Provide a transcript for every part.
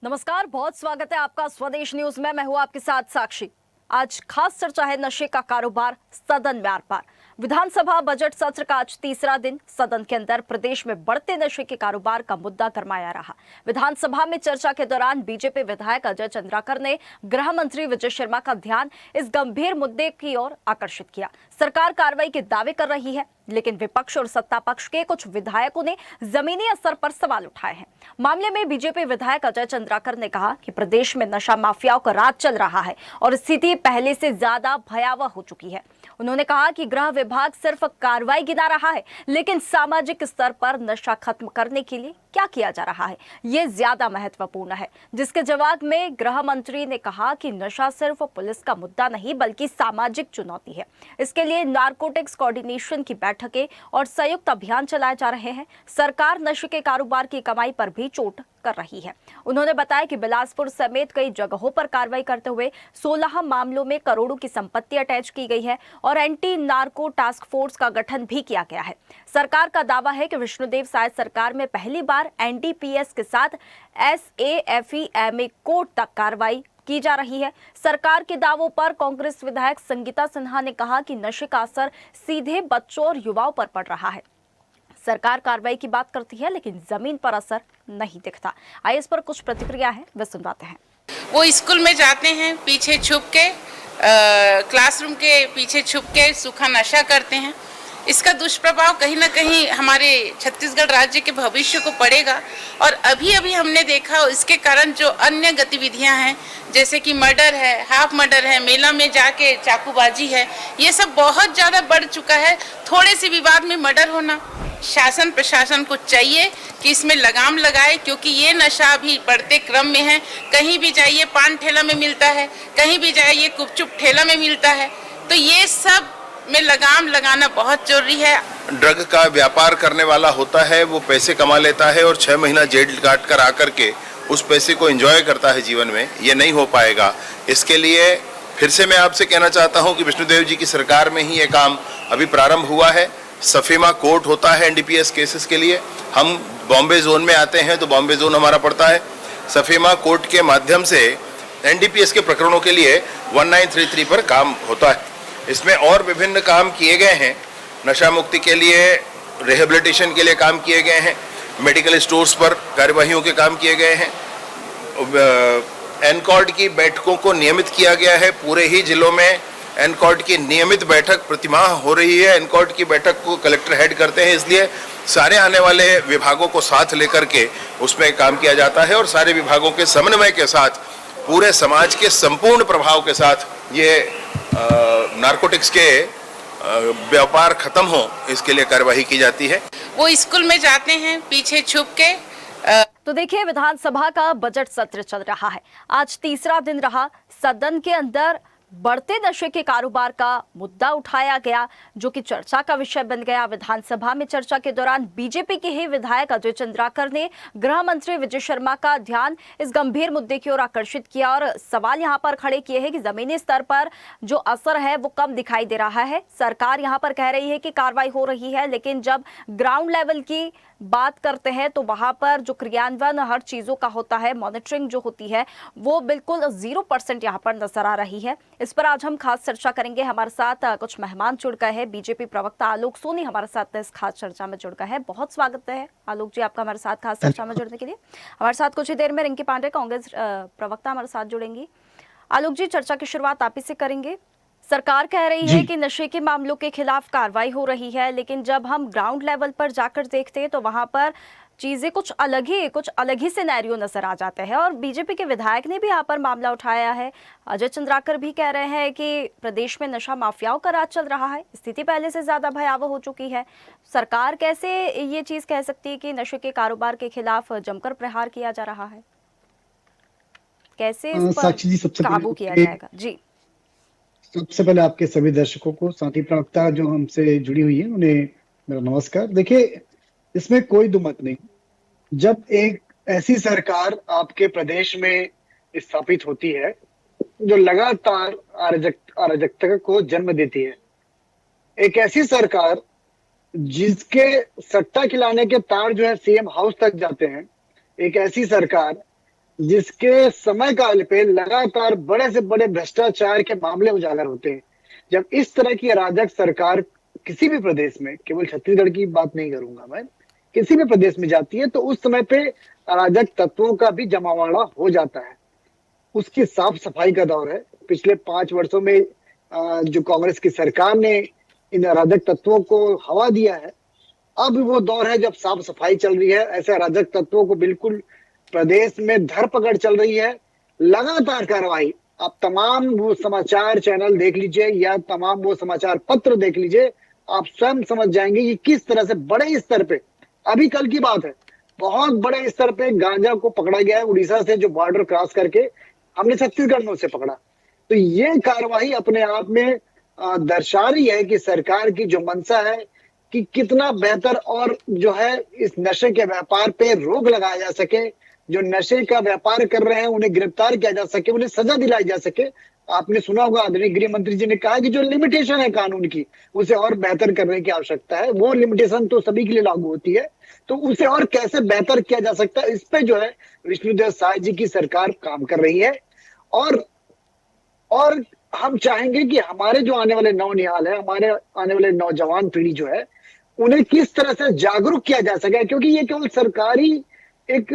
नमस्कार, बहुत स्वागत है आपका स्वदेश न्यूज में। मैं हूं आपके साथ साक्षी। आज खास चर्चा है नशे का कारोबार सदन में आर पार। विधानसभा बजट सत्र का आज तीसरा दिन। सदन के अंदर प्रदेश में बढ़ते नशे के कारोबार का मुद्दा गरमाया रहा। विधानसभा में चर्चा के दौरान बीजेपी विधायक अजय चंद्राकर ने गृह मंत्री विजय शर्मा का ध्यान इस गंभीर मुद्दे की ओर आकर्षित किया। सरकार कार्रवाई के दावे कर रही है, लेकिन विपक्ष और सत्ता पक्ष के कुछ विधायकों ने जमीनी स्तर पर सवाल उठाए हैं। मामले में बीजेपी विधायक अजय चंद्राकर ने कहा कि प्रदेश में नशा माफियाओं का राज चल रहा है और स्थिति पहले से ज्यादा भयावह हो चुकी है। उन्होंने कहा कि गृह विभाग सिर्फ कार्रवाई गिना रहा है, लेकिन सामाजिक स्तर पर नशा खत्म करने के लिए क्या किया जा रहा है, ये ज्यादा महत्वपूर्ण है। जिसके जवाब में गृह मंत्री ने कहा कि नशा सिर्फ पुलिस का मुद्दा नहीं बल्कि सामाजिक चुनौती है। इसके लिए नारकोटिक्स कोऑर्डिनेशन की बैठकें और संयुक्त अभियान चलाए जा रहे हैं। सरकार नशे के कारोबार की कमाई पर भी चोट कर रही है। उन्होंने बताया कि बिलासपुर समेत कई जगहों पर कार्रवाई करते हुए 16 मामलों में करोड़ों की संपत्ति अटैच की गई है और एंटी नार्को टास्क फोर्स का गठन भी किया गया है। सरकार का दावा है कि विष्णुदेव साय सरकार में पहली बार एनडीपीएस के साथ SAFE-MA कोड तक कार्रवाई की जा रही है। सरकार के दावों पर कांग्रेस विधायक संगीता सिन्हा ने कहा कि नशे का असर सीधे बच्चों और युवाओं पर पड़ रहा है। सरकार कार्रवाई की बात करती है, लेकिन जमीन पर असर नहीं दिखता। आइए इस पर कुछ प्रतिक्रिया है, वे सुनवाते हैं। वो स्कूल में जाते हैं, पीछे छुप के क्लासरूम के पीछे छुप के सूखा नशा करते हैं। इसका दुष्प्रभाव कहीं ना कहीं हमारे छत्तीसगढ़ राज्य के भविष्य को पड़ेगा। और अभी अभी हमने देखा इसके कारण जो अन्य गतिविधियां हैं, जैसे कि मर्डर है, हाफ मर्डर है, मेला में जाके चाकूबाजी है, ये सब बहुत ज़्यादा बढ़ चुका है। थोड़े से विवाद में मर्डर होना, शासन प्रशासन को चाहिए कि इसमें लगाम लगाए, क्योंकि ये नशा अभी बढ़ते क्रम में है। कहीं भी जाइए पान ठेला में मिलता है, कहीं भी जाइए गुपचुप ठेला में मिलता है। तो ये सब में लगाम लगाना बहुत जरूरी है। ड्रग का व्यापार करने वाला होता है, वो पैसे कमा लेता है और 6 महीना जेल काट कर आकर के उस पैसे को एंजॉय करता है जीवन में। ये नहीं हो पाएगा। इसके लिए फिर से मैं आपसे कहना चाहता हूँ कि विष्णुदेव जी की सरकार में ही ये काम अभी प्रारंभ हुआ है। सफेमा कोर्ट होता है एनडीपीएस केसेस के लिए। हम बॉम्बे जोन में आते हैं तो बॉम्बे जोन हमारा पड़ता है। सफेमा कोर्ट के माध्यम से एनडीपीएस के प्रकरणों के लिए 1933 पर काम होता है। इसमें और विभिन्न काम किए गए हैं। नशा मुक्ति के लिए, रिहेबिलिटेशन के लिए काम किए गए हैं। मेडिकल स्टोर्स पर कार्यवाहियों के काम किए गए हैं। एनकॉर्ड की बैठकों को नियमित किया गया है। पूरे ही जिलों में एनकॉर्ड की नियमित बैठक प्रतिमाह हो रही है। एनकॉर्ड की बैठक को कलेक्टर हेड करते हैं, इसलिए सारे आने वाले विभागों को साथ लेकर के उसमें काम किया जाता है और सारे विभागों के समन्वय के साथ पूरे समाज के संपूर्ण प्रभाव के साथ ये नारकोटिक्स के व्यापार खत्म हो, इसके लिए कार्यवाही की जाती है। वो स्कूल में जाते हैं, पीछे छुप के तो देखिए, विधानसभा का बजट सत्र चल रहा है। आज तीसरा दिन रहा। सदन के अंदर बढ़ते नशे के कारोबार का मुद्दा उठाया गया, जो कि चर्चा का विषय बन गया। विधानसभा में चर्चा के दौरान बीजेपी के ही विधायक अजय चंद्राकर ने गृह मंत्री विजय शर्मा का ध्यान इस गंभीर मुद्दे की ओर आकर्षित किया और सवाल यहां पर खड़े किए हैं कि जमीनी स्तर पर जो असर है वो कम दिखाई दे रहा है। सरकार यहां पर कह रही है कि कार्रवाई हो रही है, लेकिन जब ग्राउंड लेवल की बात करते हैं तो वहां पर जो क्रियान्वयन हर चीजों का होता है, मॉनिटरिंग जो होती है, वो बिल्कुल 0% यहाँ पर नजर आ रही है। इस पर आज हम खास चर्चा करेंगे। हमारे साथ कुछ मेहमान जुड़ गए हैं। बीजेपी प्रवक्ता आलोक सोनी हमारे साथ इस खास चर्चा में जुड़ गए हैं। बहुत स्वागत है आलोक जी आपका हमारे साथ खास चर्चा में जुड़ने के लिए। हमारे साथ कुछ ही देर में रिंकी पांडे कांग्रेस प्रवक्ता हमारे साथ जुड़ेंगी। आलोक जी, चर्चा की शुरुआत आप ही से करेंगे। सरकार कह रही है कि नशे के मामलों के खिलाफ कार्रवाई हो रही है, लेकिन जब हम ग्राउंड लेवल पर जाकर देखते हैं तो वहां पर चीजें कुछ अलग ही सिनेरियो नजर आ जाते हैं। और बीजेपी के विधायक ने भी यहाँ पर मामला उठाया है। अजय चंद्राकर भी कह रहे हैं कि प्रदेश में नशा माफियाओं का राज चल रहा है, स्थिति पहले से ज्यादा भयावह हो चुकी है। सरकार कैसे ये चीज कह सकती है कि नशे के कारोबार के खिलाफ जमकर प्रहार किया जा रहा है? कैसे इस पर काबू किया जाएगा? जी, सबसे पहले आपके सभी दर्शकों को, साथी प्रवक्ता जो हमसे जुड़ी हुई है, उन्हें मेरा नमस्कार। देखिए, इसमें कोई दो मत नहीं। जब एक ऐसी सरकार आपके प्रदेश में स्थापित होती है जो लगातार अराजकता को जन्म देती है, एक ऐसी सरकार जिसके सट्टा खिलाने के तार जो है सीएम हाउस तक जाते हैं, एक ऐसी सरकार जिसके समय काल पे लगातार बड़े से बड़े भ्रष्टाचार के मामले उजागर होते हैं। जब इस तरह की अराजक सरकार किसी भी प्रदेश में, केवल छत्तीसगढ़ की बात नहीं करूंगा मैं, किसी भी प्रदेश में जाती है तो उस समय पे अराजक तत्वों का भी जमावड़ा हो जाता है। उसकी साफ सफाई का दौर है। पिछले 5 वर्षों में जो कांग्रेस की सरकार ने इन अराजक तत्वों को हवा दिया है, अब वो दौर है जब साफ सफाई चल रही है। ऐसे अराजक तत्वों को बिल्कुल प्रदेश में धरपकड़ चल रही है, लगातार कार्रवाई। आप तमाम वो समाचार चैनल देख लीजिए या तमाम वो समाचार पत्र देख लीजिए, आप स्वयं समझ जाएंगे कि किस तरह से बड़े स्तर पे, अभी कल की बात है, बहुत बड़े स्तर पे गांजा को पकड़ा गया है उड़ीसा से, जो बॉर्डर क्रॉस करके हमने छत्तीसगढ़ में उसे पकड़ा। तो ये कार्यवाही अपने आप में दर्शा रही है कि सरकार की जो मंशा है कि कितना बेहतर और जो है इस नशे के व्यापार पे रोक लगाया जा सके, जो नशे का व्यापार कर रहे हैं उन्हें गिरफ्तार किया जा सके, उन्हें सजा दिलाई जा सके। आपने सुना होगा आदरणीय गृह मंत्री जी ने कहा कि जो लिमिटेशन है कानून की, उसे और बेहतर करने की आवश्यकता है। वो लिमिटेशन तो सभी के लिए लागू होती है, तो उसे और कैसे बेहतर किया जा सकता है, इस पे जो है विष्णुदेव साय जी की सरकार काम कर रही है। और हम चाहेंगे कि हमारे जो आने वाले नौनिहाल है, हमारे आने वाले नौजवान पीढ़ी जो है, उन्हें किस तरह से जागरूक किया जा सके, क्योंकि ये केवल सरकारी एक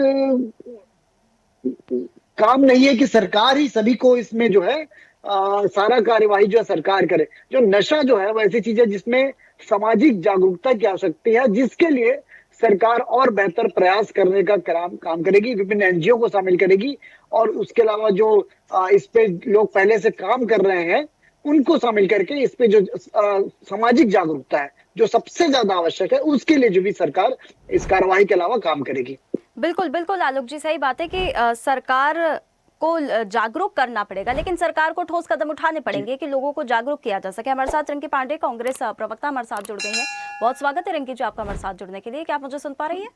काम नहीं है कि सरकार ही सभी को इसमें जो है सारा कार्यवाही जो है सरकार करे। जो नशा जो है वैसी चीज है जिसमें सामाजिक जागरूकता की आवश्यकता है, जिसके लिए सरकार और बेहतर प्रयास करने का काम करेगी, विभिन्न एनजीओ को शामिल करेगी, और उसके अलावा जो इस पे लोग पहले से काम कर रहे हैं उनको शामिल करके इस पे जो सामाजिक जागरूकता है जो सबसे ज्यादा आवश्यक है, उसके लिए जो भी सरकार इस कार्रवाई के अलावा काम करेगी। बिल्कुल बिल्कुल आलोक जी, सही बात है कि सरकार को जागरूक करना पड़ेगा, लेकिन सरकार को ठोस कदम उठाने पड़ेंगे कि लोगों को जागरूक किया जा सके। हमारे साथ रिंकी पांडे, कांग्रेस प्रवक्ता, हमारे साथ जुड़ गई हैं। बहुत स्वागत है रिंकी जी आपका हमारे साथ जुड़ने के लिए। क्या आप मुझे सुन पा रही है?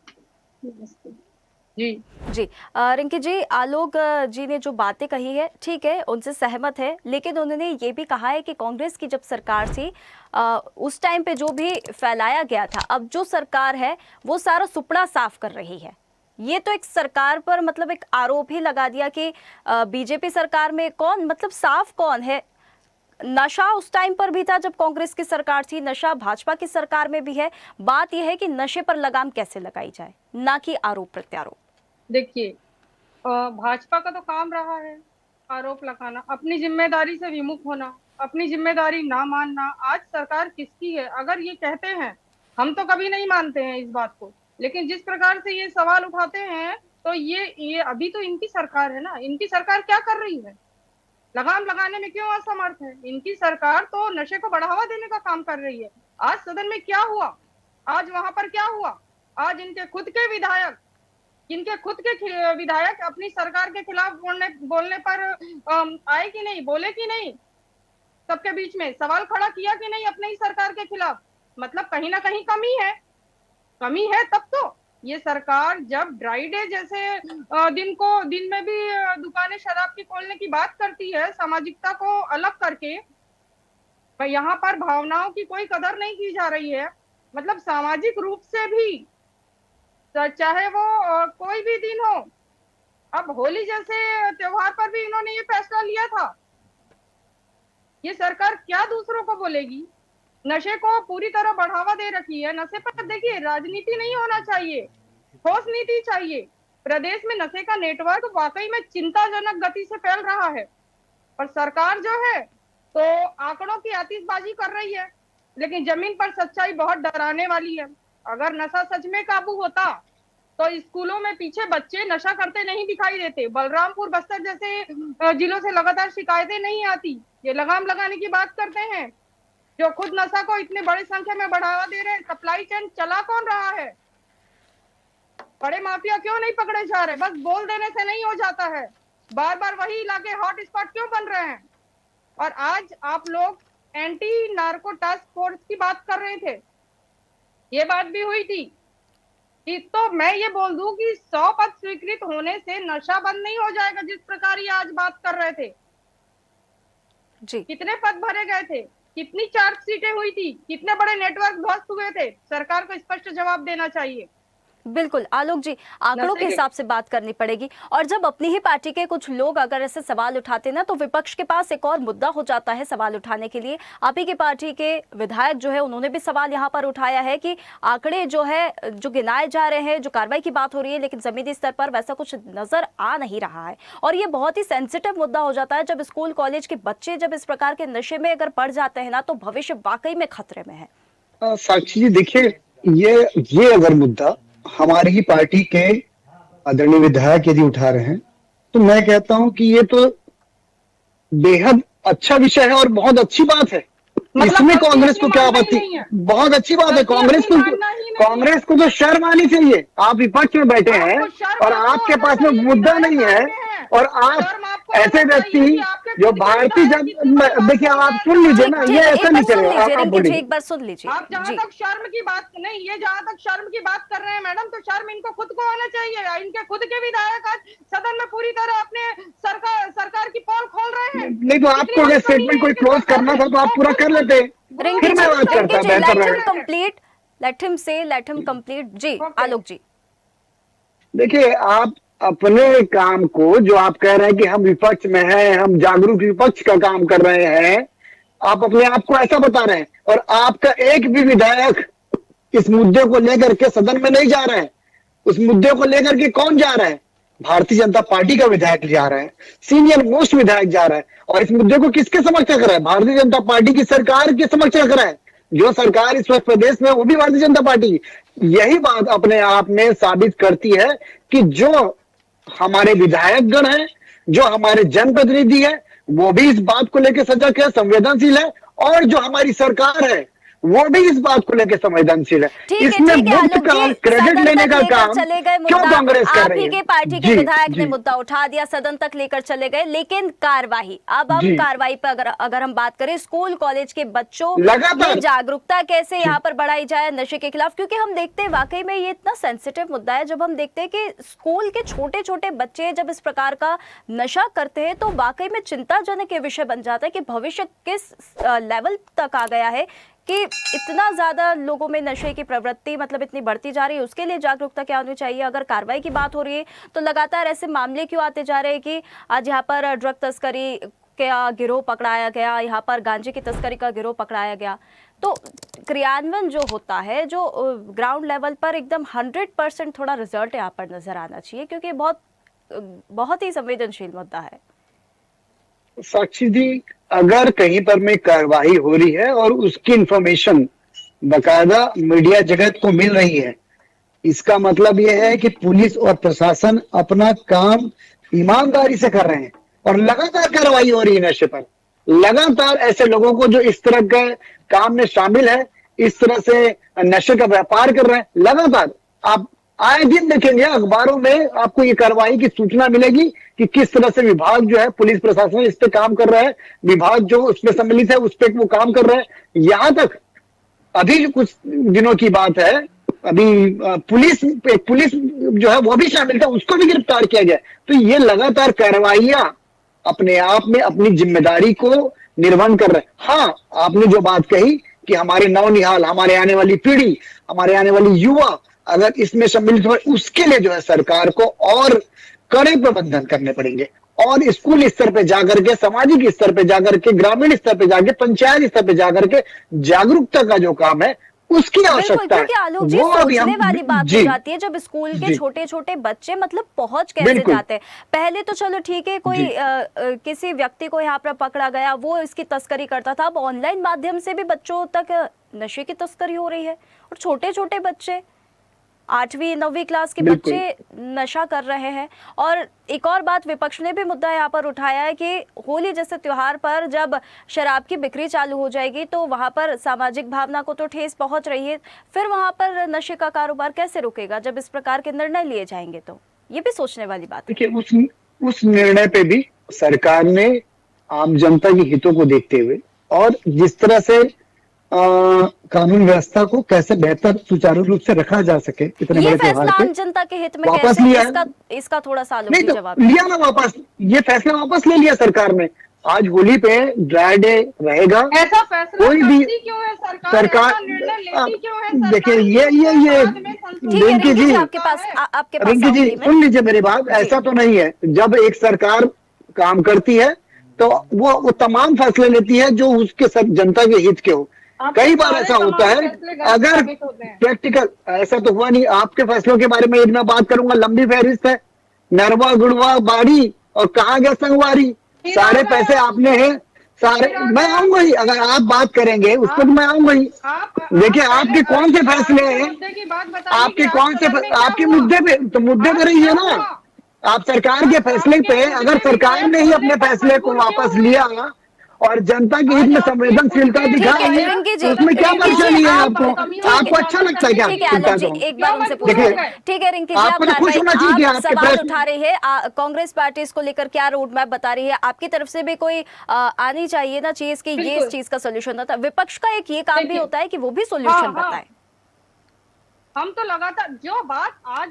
जी जी रिंकी जी, आलोक जी ने जो बातें कही है ठीक है, उनसे सहमत है, लेकिन उन्होंने ये भी कहा है कि कांग्रेस की जब सरकार थी उस टाइम पे जो भी फैलाया गया था, अब जो सरकार है वो सारा सुपड़ा साफ कर रही है। ये तो एक सरकार पर मतलब एक आरोप ही लगा दिया कि बीजेपी सरकार में कौन, मतलब साफ कौन है। नशा उस टाइम पर भी था जब कांग्रेस की सरकार थी, नशा भाजपा की सरकार में भी है। बात यह है कि नशे पर लगाम कैसे लगाई जाए, ना कि आरोप प्रत्यारोप। देखिए, भाजपा का तो काम रहा है आरोप लगाना, अपनी जिम्मेदारी से विमुख होना, अपनी जिम्मेदारी ना मानना। आज सरकार किसकी है? अगर ये कहते हैं, हम तो कभी नहीं मानते हैं इस बात को, लेकिन जिस प्रकार से ये सवाल उठाते हैं तो ये अभी तो इनकी सरकार है ना। इनकी सरकार क्या कर रही है? लगाम लगाने में क्यों असमर्थ है? इनकी सरकार तो नशे को बढ़ावा देने का काम कर रही है। आज सदन में क्या हुआ, आज वहां पर क्या हुआ? आज इनके खुद के विधायक अपनी सरकार के खिलाफ बोलने पर आए कि नहीं, बोले कि नहीं, सबके बीच में सवाल खड़ा किया कि नहीं अपनी सरकार के खिलाफ? मतलब कहीं ना कहीं कमी है। तब तो ये सरकार जब ड्राई डे जैसे दिन में भी दुकानें शराब की खोलने की बात करती है, सामाजिकता को अलग करके, यहाँ पर भावनाओं की कोई कदर नहीं की जा रही है। मतलब सामाजिक रूप से भी, चाहे वो कोई भी दिन हो, अब होली जैसे त्योहार पर भी इन्होंने ये फैसला लिया था। ये सरकार क्या दूसरों को बोलेगी? नशे को पूरी तरह बढ़ावा दे रखी है। नशे पर देखिए, राजनीति नहीं होना चाहिए, ठोस नीति चाहिए। प्रदेश में नशे का नेटवर्क वाकई में चिंताजनक गति से फैल रहा है, और सरकार जो है तो आंकड़ों की आतिशबाजी कर रही है, लेकिन जमीन पर सच्चाई बहुत डराने वाली है। अगर नशा सच में काबू होता तो स्कूलों में पीछे बच्चे नशा करते नहीं दिखाई देते। बलरामपुर, बस्तर जैसे जिलों से लगातार शिकायतें नहीं आती। ये लगाम लगाने की बात करते हैं, जो खुद नशा को इतने बड़ी संख्या में बढ़ावा दे रहे हैं। सप्लाई चेन चला कौन रहा है? बड़े माफिया क्यों नहीं पकड़े जा रहे? बस बोल देने से नहीं हो जाता है, बार बार वही इलाके हॉट स्पॉट क्यों बन रहे हैं? और आज आप लोग एंटी नार्को टास्क फोर्स की बात कर रहे थे, ये बात भी हुई थी कि, तो मैं ये बोल दूं कि 100 पद स्वीकृत होने से नशा बंद नहीं हो जाएगा, जिस प्रकार ये आज बात कर रहे थे। जी, कितने पद भरे गए थे, कितनी चार्जशीटें हुई थी, कितने बड़े नेटवर्क ध्वस्त हुए थे? सरकार को स्पष्ट जवाब देना चाहिए। बिल्कुल आलोक जी, आंकड़ों के हिसाब से बात करनी पड़ेगी। और जब अपनी ही पार्टी के कुछ लोग अगर ऐसे सवाल उठाते ना, तो विपक्ष के पास एक और मुद्दा हो जाता है सवाल उठाने के लिए। आप ही की पार्टी के विधायक जो है उन्होंने भी सवाल यहाँ पर उठाया है कि आंकड़े जो है जो गिनाए जा रहे हैं, जो कार्रवाई की बात हो रही है, लेकिन जमीनी स्तर पर वैसा कुछ नजर आ नहीं रहा है। और ये बहुत ही सेंसिटिव मुद्दा हो जाता है जब स्कूल कॉलेज के बच्चे जब इस प्रकार के नशे में अगर पड़ जाते हैं ना, तो भविष्य वाकई में खतरे में है। साक्षी जी देखिए, ये अगर मुद्दा हमारी ही पार्टी के आदरणीय विधायक यदि उठा रहे हैं, तो मैं कहता हूं कि ये तो बेहद अच्छा विषय है और बहुत अच्छी बात है। इसमें कांग्रेस को क्या आपत्ति? बहुत अच्छी बात है। कांग्रेस को तो शर्म आनी चाहिए। आप विपक्ष में बैठे हैं और आपके पास में मुद्दा नहीं है, और आप ऐसे व्यक्ति जो भारतीय जनता, देखिए आप सुन लीजिए ना, ये ऐसा नहीं चलेगा। एक बार सुन लीजिए। आप जहाँ तक शर्म की बात नहीं, ये जहाँ तक शर्म की बात कर रहे हैं मैडम, तो शर्म इनको खुद को आना चाहिए। इनके खुद के विधायक आज सदन में पूरी तरह अपने सरकार की पोल खोल रहे हैं। नहीं तो आपको अगर स्टेटमेंट कोई क्लोज करना था तो आप पूरा कर लेते। फिर मैं बात करता बेहतर रहेगा। लेट हिम कंप्लीट जी। आलोक जी देखिए, आप अपने काम को, जो आप कह रहे हैं कि हम विपक्ष में हैं, हम जागरूक विपक्ष का काम कर रहे हैं, आप अपने आप को ऐसा बता रहे हैं, और आपका एक भी विधायक इस मुद्दे को लेकर के सदन में नहीं जा रहे हैं। उस मुद्दे को लेकर के कौन जा रहा है? भारतीय जनता पार्टी का विधायक जा रहा है, सीनियर मोस्ट विधायक जा रहा है। और इस मुद्दे को किसके समक्ष रख रहा है? भारतीय जनता पार्टी की सरकार के समक्ष रख रहा है। जो सरकार इस वक्त प्रदेश में, वो भी भारतीय जनता पार्टी की। यही बात अपने आप में साबित करती है कि जो हमारे विधायक गण हैं, जो हमारे जनप्रतिनिधि है, वो भी इस बात को लेकर सजग है, संवेदनशील है, और जो हमारी सरकार है वो भी इस बात को लेकर संवेदनशील है। इसमें मुफ्त का क्रेडिट लेने का काम क्यों कांग्रेस कर रही है? आप ही के पार्टी के विधायक ने मुद्दा उठा दिया, सदन तक लेकर चले गए, लेकिन कार्रवाई, अब हम कार्रवाई पर अगर हम बात करें, स्कूल कॉलेज के बच्चों में जागरूकता कैसे यहाँ पर बढ़ाई जाए नशे के खिलाफ, क्योंकि हम देखते हैं वाकई में ये इतना सेंसिटिव मुद्दा है। जब हम देखते हैं कि स्कूल के छोटे छोटे बच्चे जब इस प्रकार का नशा करते हैं, तो वाकई में चिंताजनक ये विषय बन जाता है कि भविष्य किस लेवल तक आ गया है कि इतना ज्यादा लोगों में नशे की प्रवृत्ति मतलब इतनी बढ़ती जा रही है। उसके लिए जागरूकता क्या होनी चाहिए? अगर कार्रवाई की बात हो रही है, तो लगातार ऐसे मामले क्यों आते जा रहे हैं कि आज यहाँ पर ड्रग तस्करी का गिरोह पकड़ाया गया, यहाँ पर गांजे की तस्करी का गिरोह पकड़ाया गया। तो क्रियान्वयन जो होता है, जो ग्राउंड लेवल पर एकदम 100% थोड़ा रिजल्ट यहाँ पर नजर आना चाहिए, क्योंकि बहुत ही संवेदनशील मुद्दा है। साक्षी जी, अगर कहीं पर में कार्रवाई हो रही है और उसकी इंफॉर्मेशन बकायदा मीडिया जगत को मिल रही है, इसका मतलब यह है कि पुलिस और प्रशासन अपना काम ईमानदारी से कर रहे हैं, और लगातार कार्रवाई हो रही है नशे पर। लगातार ऐसे लोगों को जो इस तरह के काम में शामिल है, इस तरह से नशे का व्यापार कर रहे हैं, लगातार आप आए दिन देखेंगे अखबारों में, आपको ये कार्रवाई की सूचना मिलेगी कि किस तरह से विभाग जो है, पुलिस प्रशासन इस पे काम कर रहा है, विभाग जो उसमें सम्मिलित है उस पे वो काम कर रहा है। यहां तक अभी कुछ दिनों की बात है, अभी पुलिस जो है वो भी शामिल था, उसको भी गिरफ्तार किया गया। तो ये लगातार कार्रवाइयां अपने आप में अपनी जिम्मेदारी को निर्वहन कर रहे हैं। हाँ, आपने जो बात कही कि हमारे नवनिहाल, हमारे आने वाली पीढ़ी, हमारे आने वाली युवा अगर इसमें सम्मिलित हो, उसके लिए जो है सरकार को और कड़े प्रबंधन करने पड़ेंगे, और स्कूल स्तर पे जाकर के, सामाजिक स्तर पे जाकर के, ग्रामीण स्तर पे जाकर, पंचायत स्तर पे जाकर के जागरूकता का जो काम है उसकी आवश्यकता है। आलोक जी, सोचने वाली बात हो जाती है जब स्कूल के छोटे छोटे बच्चे मतलब पहुंच कैसे जाते हैं। पहले तो चलो ठीक है, कोई किसी व्यक्ति को यहाँ पर पकड़ा गया, वो इसकी तस्करी करता था। अब ऑनलाइन माध्यम से भी बच्चों तक नशे की तस्करी हो रही है, और छोटे छोटे बच्चे 8वीं 9वीं क्लास के बच्चे नशा कर रहे हैं। और एक और बात विपक्ष ने भी मुद्दा यहाँ पर उठाया है कि होली जैसे त्योहार पर जब शराब की बिक्री चालू हो जाएगी, तो वहाँ पर सामाजिक भावना को तो ठेस पहुँच रही है, फिर वहाँ पर नशे का कारोबार कैसे रुकेगा जब इस प्रकार के निर्णय लिए जाएंगे? तो ये भी सोचने वाली बात है। देखिए, उस निर्णय पे भी सरकार ने आम जनता के हितों को देखते हुए, और जिस तरह से कानून व्यवस्था को कैसे बेहतर सुचारू रूप से रखा जा सके, इतने बड़े त्योहार पे जनता के हित में वापस कैसे लिया, इसका थोड़ा सा नहीं तो जवाब लिया ना वापस, ये फैसला वापस ले लिया सरकार ने। आज होली पे ड्राई डे रहेगा। ऐसा फैसला कोई भी करती क्यों है सरकार, ऐसा निर्णय लेती क्यों है सरकार? देखिए ये ठीक है रिंकी रिंकी जी, जी, आपके पास रिंकी जी आऊंगी मैं। सुन लीजिए मेरी बात। ऐसा तो नहीं है, जब एक सरकार काम करती है तो वो तमाम फैसले लेती है जो उसके सब जनता के हित के हो। आपके कई बार सारे ऐसा होता तमाम है, फैसले गलत अगर साबित होते हैं। प्रैक्टिकल ऐसा तो हुआ नहीं। आपके फैसलों के बारे में एक मैं बात करूंगा, लंबी फहरिस्त है, नरवा गुड़वा बाड़ी और कहाँ गया संगवारी, फिर सारे आ गया। पैसे आपने हैं सारे। फिर आ मैं गया। आऊंगा ही, अगर आप बात करेंगे उस पर तो मैं आऊंगा ही। देखिए आपके कौन से फैसले हैं, मुद्दे की बात बताइए आपके कि कौन आज से सदन में क्या आपके हुआ? मुद्दे पे तो मुद्दे आज पे रही है क्या ना। हुआ? आप सरकार के फैसले आपके पे, मुद्दे अगर सरकार विधायक ने ही बोलने अपने पर फैसले को मजबूर क्यों वापस हुए? लिया और जनता के हित आज में आपके संवेदनशीलता मुद्दे ठीक है दिखाई, रिंकी जी, तो उसमें क्या रिंकी जी परेशानी है आप आपको? कमियों को आपको अच्छा उजागर लगता है करने क्या? के ठीक है लिए आलोक जी, तो एक बार क्यों उनसे मजबूर पूछते हो हैं। गए? ठीक है रिंकी जी, आप आपको तो खुश होना चाहिए कि आप आपके सवाल प्रश्न, उठा रहे हैं, कांग्रेस पार्टी इसको लेकर क्या रोड मैप बता रही है, आपकी तरफ से भी कोई आनी चाहिए ना चीज कि ये इस बिल्कुल। चीज का सोल्यूशन होता है। विपक्ष का एक ये काम भी देखिए, होता है कि वो भी सोल्यूशन हाँ। बताए। हम तो लगातार जो बात आज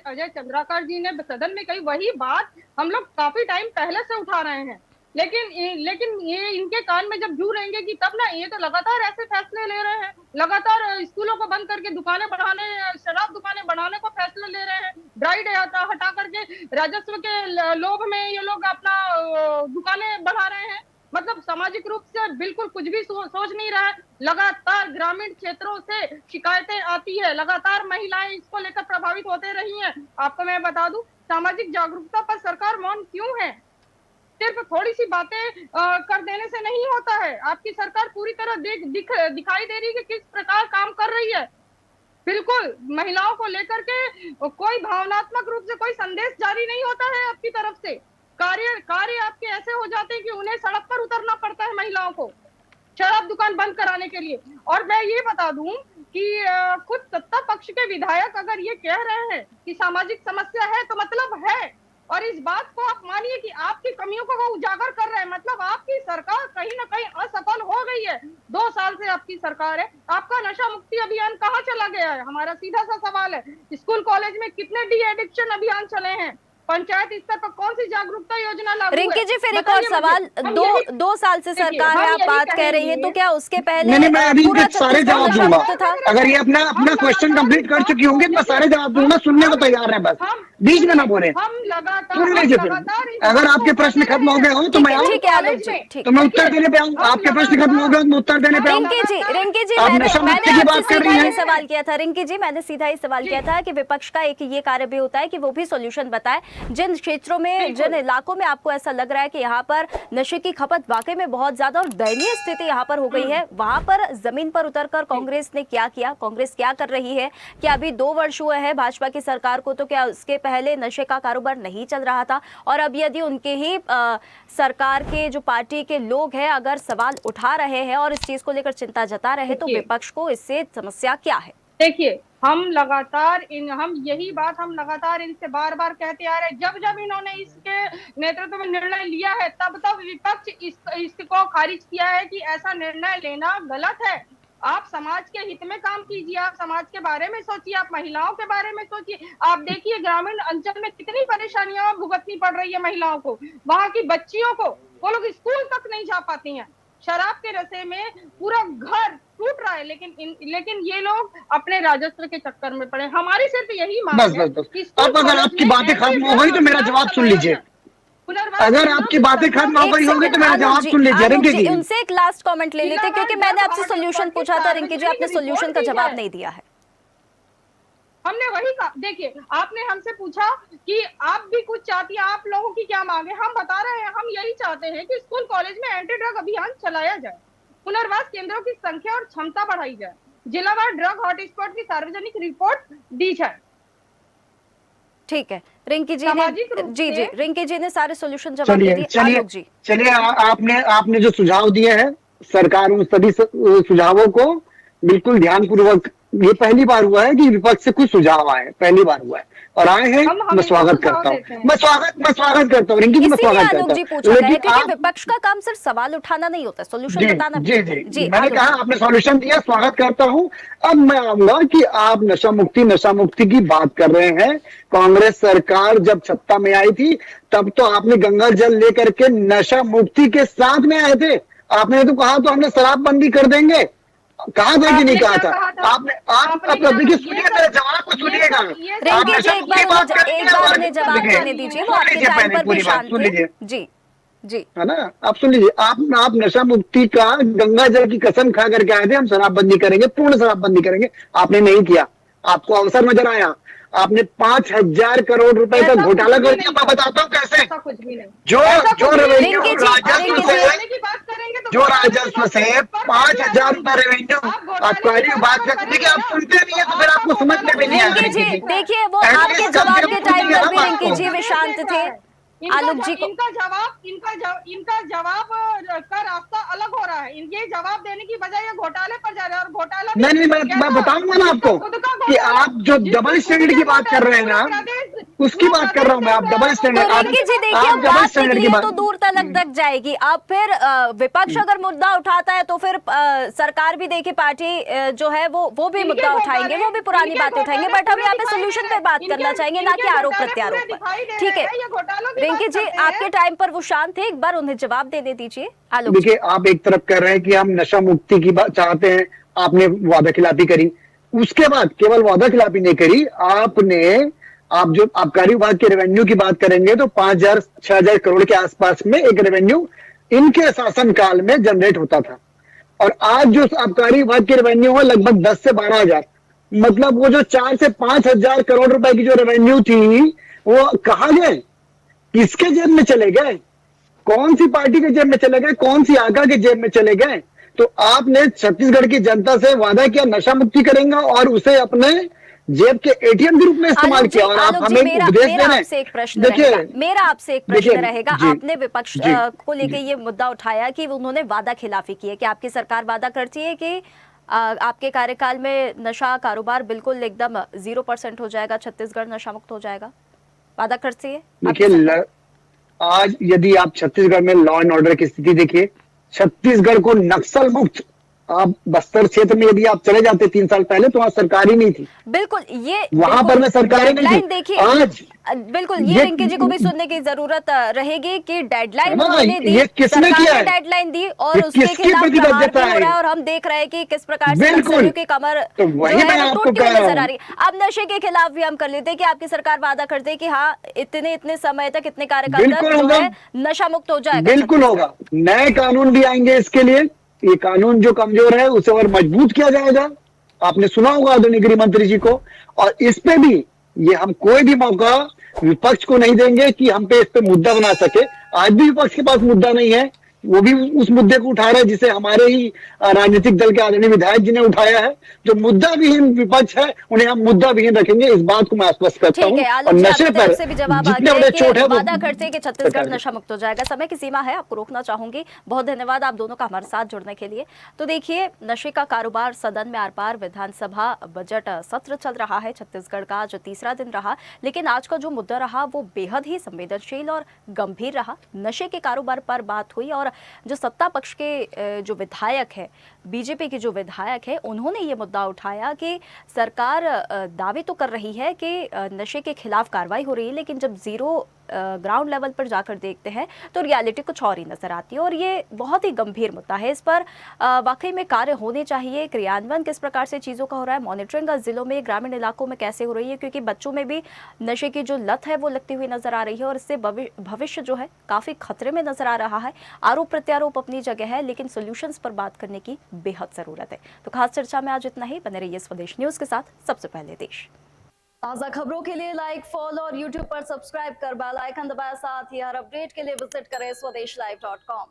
अजय चंद्राकर जी ने सदन में कही, वही बात हम लोग काफी टाइम पहले से उठा रहे हैं। लेकिन ये इनके कान में जब जू रहेंगे कि तब ना, ये तो लगातार ऐसे फैसले ले रहे हैं, लगातार स्कूलों को बंद करके दुकानें बढ़ाने, शराब दुकानें बढ़ाने को फैसले ले रहे हैं, ड्राई डे हटा करके राजस्व के लोभ में ये लोग अपना दुकानें बढ़ा रहे हैं। मतलब सामाजिक रूप से बिल्कुल कुछ भी सोच नहीं रहा है। लगातार ग्रामीण क्षेत्रों से शिकायतें आती है, लगातार महिलाएं इसको लेकर प्रभावित होते रही हैं। आपको मैं बता दूं, सामाजिक जागरूकता पर सरकार मौन क्यों है? सिर्फ थोड़ी सी बातें कर देने से नहीं होता है। आपकी सरकार पूरी तरह दिखाई दे रही है कि किस प्रकार काम कर रही है। बिल्कुल महिलाओं को लेकर के कोई भावनात्मक रूप से कोई संदेश जारी नहीं होता है आपकी तरफ से। कार्य आपके ऐसे हो जाते हैं कि उन्हें सड़क पर उतरना पड़ता है महिलाओं को शराब दुकान बंद कराने के लिए। और मैं ये बता दूं कि खुद सत्ता पक्ष के विधायक अगर ये कह रहे हैं कि सामाजिक समस्या है, तो मतलब है। और इस बात को आप मानिए कि आपकी कमियों को वो उजागर कर रहे हैं। मतलब आपकी सरकार कहीं ना कहीं असफल हो गई है। 2 साल से आपकी सरकार है, आपका नशा मुक्ति अभियान कहाँ चला गया है? हमारा सीधा सा सवाल है। स्कूल कॉलेज में कितने डी एडिक्शन अभियान चले हैं? पंचायत स्तर पर कौन सी जागरूकता योजना लागू है? रिंकी जी फिर एक और सवाल, दो साल से सरकार है, आप बात कह रही है, तो क्या उसके पहले नहीं मैं अभी पूरा इनके सारे छत्तीसगढ़ जवाब नशा दूंगा। मुक्त था? अगर ये अपना क्वेश्चन कंप्लीट कर चुकी होंगी तो मैं सारे जवाब दूंगा, सुनने को तैयार है, बस बीच में ना बोले। हम लगातार सुन लीजिए फिर, अगर आपके प्रश्न खत्म हो गए हो तो मैं आऊँ, ठीक है आलोक जी, ठीक तो मैं उत्तर देने पे आऊँ। आपके प्रश्न खत्म हो गए तो मैं उत्तर देने पे आऊँ। रिंकी जी आप मैंने नशा मुक्ति मैंने की बात आपसे कर सीधा रही ये हैं। सवाल किया था। रिंकी जी मैंने सीधा ही सवाल किया था कि विपक्ष का एक ये कार्य भी होता है कि वो भी सॉल्यूशन बताए। जिन क्षेत्रों में, जिन इलाकों में आपको ऐसा लग रहा है कि यहाँ पर नशे की खपत वाकई में बहुत ज्यादा और दयनीय स्थिति यहाँ पर हो गई है, वहां पर जमीन पर उतरकर कांग्रेस ने क्या किया, कांग्रेस क्या कर रही है? क्या अभी 2 वर्ष हुए हैं भाजपा की सरकार को, तो क्या उसके पहले नशे का कारोबार नहीं चल रहा था? और अब यदि उनके ही सरकार के जो पार्टी के लोग हैं अगर सवाल उठा रहे हैं और इस चीज को लेकर चिंता जता रहे हैं, तो विपक्ष को इससे समस्या क्या है? देखिए, हम यही बात हम लगातार इनसे बार बार कहते आ रहे हैं। जब इन्होंने इसके नेतृत्व में निर्णय लिया है, तब विपक्ष इसको खारिज किया है कि ऐसा निर्णय लेना गलत है। आप समाज के हित में काम कीजिए, आप समाज के बारे में सोचिए, आप महिलाओं के बारे में सोचिए। आप देखिए ग्रामीण अंचल में कितनी परेशानियां भुगतनी पड़ रही है महिलाओं को, वहां की बच्चियों को, वो लोग स्कूल तक नहीं जा पाती हैं। शराब के नशे में पूरा घर टूट रहा है, लेकिन ये लोग अपने राजस्व के चक्कर में पड़े। हमारी सिर्फ यही मांग है कि अब अगर आपकी बातें खत्म हो गई तो मेरा जवाब सुन लीजिए। अगर आपकी बातें खत्म हो गई होगी तो मेरा जवाब सुन लीजिए। रिंकी जी उनसे एक लास्ट कमेंट ले लेते, क्योंकि मैंने आपसे सोल्यूशन पूछा था। रिंकी जी आपने सोल्यूशन का जवाब नहीं दिया है। हमने वही कहा। देखिए, आपने हमसे पूछा कि आप भी कुछ चाहती हैं, आप लोगों की क्या मांग है? हम बता रहे हैं, हम यही चाहते हैं कि स्कूल कॉलेज में एंटी ड्रग अभियान चलाया जाए, पुनर्वास केंद्रों की संख्या और क्षमता बढ़ाई जाए, जिलावार ड्रग हॉटस्पॉट की सार्वजनिक रिपोर्ट दी जाए। ठीक है, रिंकी जी ने रिंकी जी ने सारे सोल्यूशन जवाब दे दिए। आलोक जी चलिए, आपने जो सुझाव दिए हैं, सरकार उन सभी सुझावों को बिल्कुल ध्यानपूर्वक ये पहली बार हुआ है कि विपक्ष से कुछ सुझाव आए, पहली बार हुआ है और आए हैं। हम मैं हमेशा स्वागत सुझाव करता हूँ, देते हैं। मैं स्वागत करता हूँ रिंकी जी, मैं इसीलिए स्वागत आलोक करता जी हूँ। पूछा गया है, लेकिन क्योंकि आप विपक्ष का काम सिर्फ सवाल उठाना नहीं होता, सोल्यूशन जी बताना भी जी होता है। जी जी मैंने आलोक कहा जी। आपने सॉल्यूशन दिया, स्वागत करता हूँ। अब मैं आऊंगा कि आप नशा मुक्ति की बात कर रहे हैं। कांग्रेस सरकार जब सत्ता में आई थी तब तो आपने गंगा जल लेकर के नशा मुक्ति के साथ में आए थे। आपने तो कहा तो हमने शराबबंदी कर देंगे, कहा था कि नहीं आपने कहा क्या था? कहा था? आपने आप आपने अब क्या देखिए, ये सुनिए सब मेरे जवाब को ये सुनिएगा। सब ये सब आप रिंकी जी नशा मुक्ति की बात करेंगे एक या बार वादी उन्हें बात जवाब करेंगे? देने दीजिए, वो सुन आपके लीजिए टाइम पहले पर भी पूरी बात, शांत सुन थे। लीजिए, जी जी। है ना? आप सुन लीजिए, आप नशा मुक्ति का गंगा जल की कसम खा करके आए थे, हम शराबबंदी करेंगे, पूर्ण शराबबंदी करेंगे। आपने नहीं किया, आपको अवसर नजर आया, आपने 5,000 करोड़ रुपए का ऐसा कुछ घोटाला भी कर नहीं दिया। मैं था। बताता हूँ कैसे। ऐसा कुछ भी नहीं। जो ऐसा जो कुछ भी नहीं रेवेन्यू था। राजस्व आप से, घोटाले की बात करेंगे तो जो घोटाले की राजस्व बात से करेंगे पर 5,000 करेंगे। रुपए रेवेन्यू आप घोटाले की आबकारी बात विभाग अगर का, देखिए करेंगे आप ना सुनते नहीं है तो तो फिर आपका आपको समझ घोटाला में भी नहीं आएगा। रिंकी प्रदेश जी देख रहा है। देखिए, वो आपके एटलीस्ट कम जवाब से के कम टाइम सुनिए पर ना भी बात रिंकी को। जी विशांत थे। आलोक जी को इनका जवाब का रास्ता अलग हो रहा है। ये जवाब देने की बजाय ये घोटाले पर जा रहे हैं और घोटाला भी नहीं, मैं कैसा? बताऊंगा ना जिसका आपको खुद का कि घोटाला, आप जो जिसके डबल खुद स्टैंडर्ड के की बात कर घोटाले रहे हैं ना, उसकी पूरा बात कर रहा प्रदेश हूं मैं। देख आप रहा है, डबल वो तो स्टैंडर्ड, घोटाले रिंकी की जी बात कर देखिए, रहे आप हैं। डबल बात स्टैंडर्ड की निकली है बात, तो दूर तक जाएगी। अब फिर विपक्ष अगर मुद्दा उठाता है तो फिर सरकार भी देखिए, पार्टी जो है वो भी इनके मुद्दा उठाएंगे, वो भी पुरानी इनके बातें उठाएंगे। घोटाले बट हम पूरे यहाँ पे दिखाई दे सोल्यूशन रहे पे हैं। बात करना चाहेंगे, ना कि इनके आरोप घोटाले पूरे प्रत्यारोप पर। दिखाई दे ठीक रहे है हैं। ये घोटालों की रिंकी बात जी, करते हैं। आपके टाइम पर वो शांत थे, एक बार उन्हें जवाब देने दीजिए। आलोक जी। देखिए आप एक तरफ कह रहे हैं कि हम नशा मुक्ति की बात चाहते हैं, आपने वादा खिलाफी करी, उसके बाद केवल वादा खिलाफी नहीं करी आपने, आप जो आबकारी विभाग के रेवेन्यू की बात करेंगे तो 5,000 6,000 करोड़ के आसपास में एक रेवेन्यू इनके शासनकाल में जनरेट होता था। और आज जो आबकारी विभाग की रेवेन्यू है लगभग 10 से 12,000, मतलब वो जो 4 से 5,000 करोड़ रुपए की जो रेवेन्यू थी वो कहाँ गए, किसके जेब में चले गए, कौन सी पार्टी के जेब में चले गए, कौन सी आका के जेब में चले गए? तो आपने छत्तीसगढ़ की जनता से वादा किया नशा मुक्ति करेंगे और उसे अपने जेब के एटीएम के रूप में इस्तेमाल किया, और आप हमें उपदेश दे रहे आपसे एक प्रश्न हैं। देखिए, रहेगा, मेरा आपसे एक प्रश्न देखिए, रहेगा। जी, आपने विपक्ष जी, को लेके जी। ये मुद्दा उठाया कि उन्होंने वादा खिलाफी की है, कि आपकी सरकार वादा करती है कि आपके कार्यकाल में नशा कारोबार बिल्कुल एकदम 0% हो जाएगा, छत्तीसगढ़ नशा मुक्त हो जाएगा, वादा करती है आपकी देखिए सरकार? आज यदि आप छत्तीसगढ़ में लॉ एंड ऑर्डर की स्थिति देखिए, छत्तीसगढ़ को नक्सल मुक्त, आप बस्तर क्षेत्र में यदि आप चले जाते 3 साल पहले तो वहां सरकार ही नहीं थी, बिल्कुल, ये वहां पर मैं सरकार ही नहीं डेडलाइन थी। देखिए, आज बिल्कुल ये रिंकी जी को भी सुनने की जरूरत रहेगी कि डेडलाइन ना, उन्होंने दी, ये किसने सरकार किया ने है? डेडलाइन दी ये और उसके किसकी खिलाफ प्रहार प्रतिबद्धता भी हो है? रहा है, और हम देख रहे हैं कि किस प्रकार से बिल्कुल। नक्सलियों की कमर तो जो वही मैं है वो आपको टूटती हुई कह रहा नजर आ हूं। रही है। अब नशे के खिलाफ भी हम कर लेते हैं कि आपकी सरकार वादा करती है कि हाँ इतने समय तक, इतने कार्यकाल बिल्कुल तक जो होगा। है नशा मुक्त हो जाएगा बिल्कुल छत्तीसगढ़। होगा, नए कानून भी आएंगे इसके लिए, ये कानून जो कमजोर है उसे और मजबूत किया जाएगा। आपने सुना होगा आदरणीय गृह मंत्री जी को, और इस पे भी ये हम कोई भी मौका विपक्ष को नहीं देंगे कि हम पे इस पे मुद्दा बना सके। आज भी विपक्ष के पास मुद्दा नहीं है, वो भी उस मुद्दे को उठा रहे हैं जिसे हमारे ही राजनीतिक दल के आदरणीय विधायक जी ने उठाया है। जो मुद्दा विहीन विपक्ष है उन्हें हम मुद्दा विहीन रखेंगे, इस बात को मैं आश्वस्त करता ठीक हूँ। है और आलोक जी, नशे आपकी पर तरफ से भी जवाब आ जितने गया बड़े है चोट है कि वो वादा करते हैं कि छत्तीसगढ़ सरकार नशा मुक्त हो जाएगा। समय की सीमा है, आपको रोकना चाहूंगी। बहुत धन्यवाद आप दोनों का हमारे साथ जुड़ने के लिए। तो देखिए, नशे का कारोबार सदन में आर पार, विधानसभा बजट सत्र चल रहा है, छत्तीसगढ़ का जो तीसरा दिन रहा, लेकिन आज का जो मुद्दा रहा वो बेहद ही संवेदनशील और गंभीर रहा। नशे के कारोबार पर बात हुई और जो सत्ता पक्ष के जो विधायक है, बीजेपी के जो विधायक है, उन्होंने ये मुद्दा उठाया कि सरकार दावे तो कर रही है कि नशे के खिलाफ कार्रवाई हो रही है, लेकिन जब जीरो ग्राउंड लेवल पर जाकर देखते हैं तो रियलिटी कुछ और ही नजर आती है। और ये बहुत ही गंभीर मुद्दा है, इस पर वाकई में कार्य होने चाहिए। क्रियान्वयन किस प्रकार से चीज़ों का हो रहा है, मॉनिटरिंग जिलों में, ग्रामीण इलाकों में कैसे हो रही है, क्योंकि बच्चों में भी नशे की जो लत है वो लगती हुई नजर आ रही है और इससे भविष्य जो है काफ़ी खतरे में नजर आ रहा है। आरोप प्रत्यारोप अपनी जगह है, लेकिन सोल्यूशंस पर बात करने की बेहद ज़रूरत है। तो खास चर्चा में आज इतना ही। बने रहिए स्वदेश न्यूज़ के साथ, सबसे पहले देश। ताज़ा खबरों के लिए लाइक, फॉलो और यूट्यूब पर सब्सक्राइब कर बेल आइकन दबाएं। साथ ही हर अपडेट के लिए विजिट करें स्वदेशलाइव.com।